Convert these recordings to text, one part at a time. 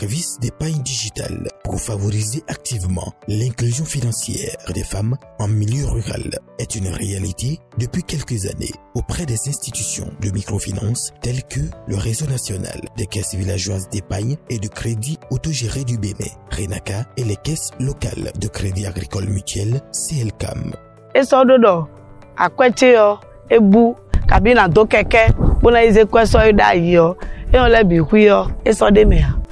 service d'épargne digitale pour favoriser activement l'inclusion financière des femmes en milieu rural est une réalité depuis quelques années auprès des institutions de microfinance telles que le Réseau national des caisses villageoises d'épargne et de crédit autogérées du Bénin, RENACA, et les caisses locales de crédit agricole mutuel, CLCAM.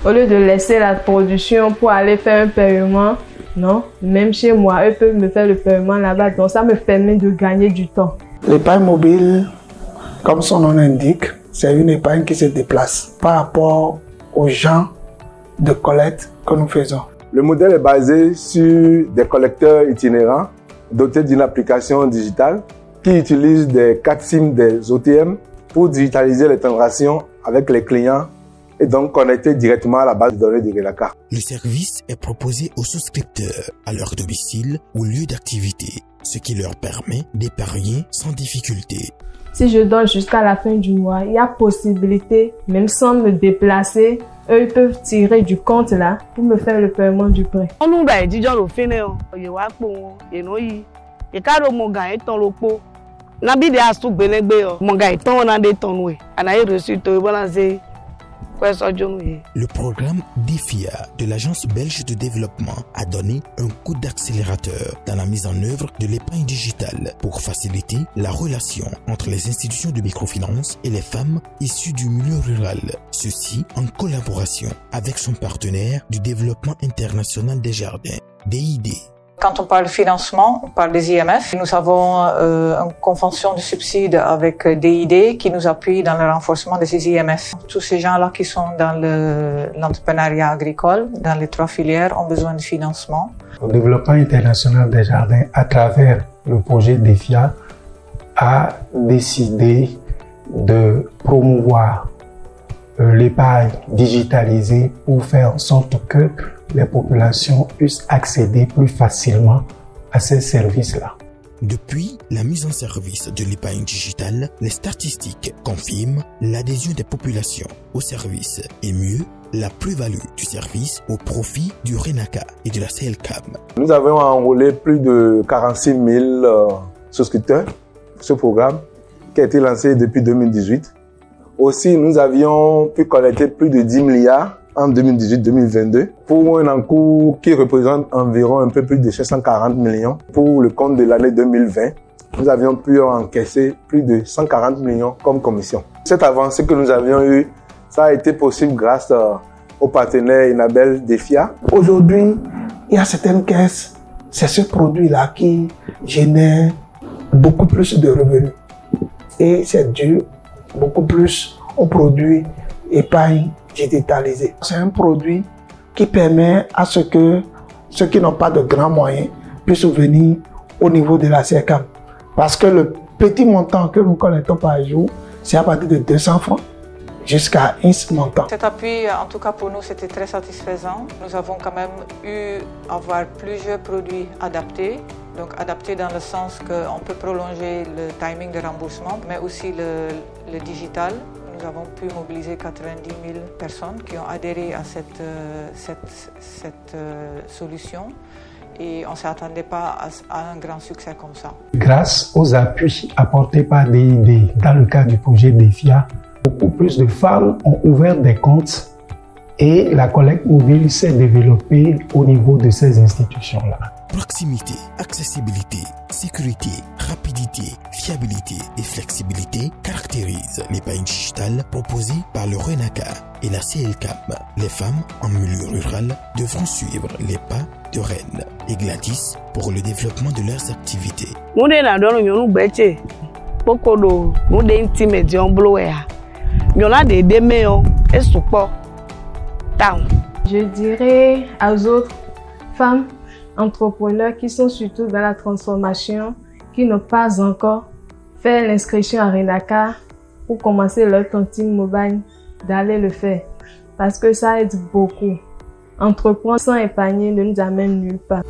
Au lieu de laisser la production pour aller faire un paiement, non, même chez moi, eux peuvent me faire le paiement là-bas, donc ça me permet de gagner du temps. L'épargne mobile, comme son nom l'indique, c'est une épargne qui se déplace par rapport aux gens de collecte que nous faisons. Le modèle est basé sur des collecteurs itinérants dotés d'une application digitale qui utilise des 4 SIM des OTM pour digitaliser les transactions avec les clients et donc connecter directement à la base de données de RENACA. Le service est proposé aux souscripteurs à leur domicile ou lieu d'activité, ce qui leur permet d'épargner sans difficulté. Si je donne jusqu'à la fin du mois, il y a possibilité, même sans me déplacer, eux ils peuvent tirer du compte là pour me faire le paiement du prêt. Le programme DEFIA de l'Agence belge de développement a donné un coup d'accélérateur dans la mise en œuvre de l'épargne digitale pour faciliter la relation entre les institutions de microfinance et les femmes issues du milieu rural. Ceci en collaboration avec son partenaire du développement international des jardins, DID. Quand on parle financement, on parle des IMF. Nous avons une convention de subside avec DID qui nous appuie dans le renforcement de ces IMF. Tous ces gens-là qui sont dans l'entrepreneuriat agricole, dans les 3 filières, ont besoin de financement. Le développement international des jardins, à travers le projet DEFIA, a décidé de promouvoir l'épargne digitalisée pour faire en sorte que les populations puissent accéder plus facilement à ces services-là. Depuis la mise en service de l'épargne digitale, les statistiques confirment l'adhésion des populations au service et mieux, la plus-value du service au profit du RENACA et de la CLCAM. Nous avons enrôlé plus de 46 000 souscripteurs pour ce programme qui a été lancé depuis 2018. Aussi, nous avions pu collecter plus de 10 milliards en 2018-2022 pour un encours qui représente environ un peu plus de 640 millions. Pour le compte de l'année 2020, nous avions pu encaisser plus de 140 millions comme commission. Cette avancée que nous avions eue, ça a été possible grâce au partenaire Inabel DEFIA. Aujourd'hui, il y a certaines caisses, c'est ce produit-là qui génère beaucoup plus de revenus. Et c'est dû beaucoup plus au produit épargne digitalisé. C'est un produit qui permet à ce que ceux qui n'ont pas de grands moyens puissent venir au niveau de la CLCAM. Parce que le petit montant que nous collectons par jour, c'est à partir de 200 francs jusqu'à un montant. Cet appui, en tout cas pour nous, c'était très satisfaisant. Nous avons quand même eu à avoir plusieurs produits adaptés. Donc adaptés dans le sens qu'on peut prolonger le timing de remboursement, mais aussi le digital. Nous avons pu mobiliser 90 000 personnes qui ont adhéré à cette solution et on ne s'attendait pas à un grand succès comme ça. Grâce aux appuis apportés par DID dans le cadre du projet DEFIA, beaucoup plus de femmes ont ouvert des comptes et la collecte mobile s'est développée au niveau de ces institutions-là. Proximité, accessibilité, sécurité, rapidité, fiabilité et flexibilité caractérisent l'épargne digitale proposée par le RENACA et la CLCAM. Les femmes en milieu rural devront suivre les pas de Reine et Gladys pour le développement de leurs activités. Je dirais aux autres femmes entrepreneurs qui sont surtout dans la transformation, qui n'ont pas encore fait l'inscription à RENACA pour commencer leur tontine mobile, d'aller le faire. Parce que ça aide beaucoup. Entreprendre sans épargner ne nous amène nulle part.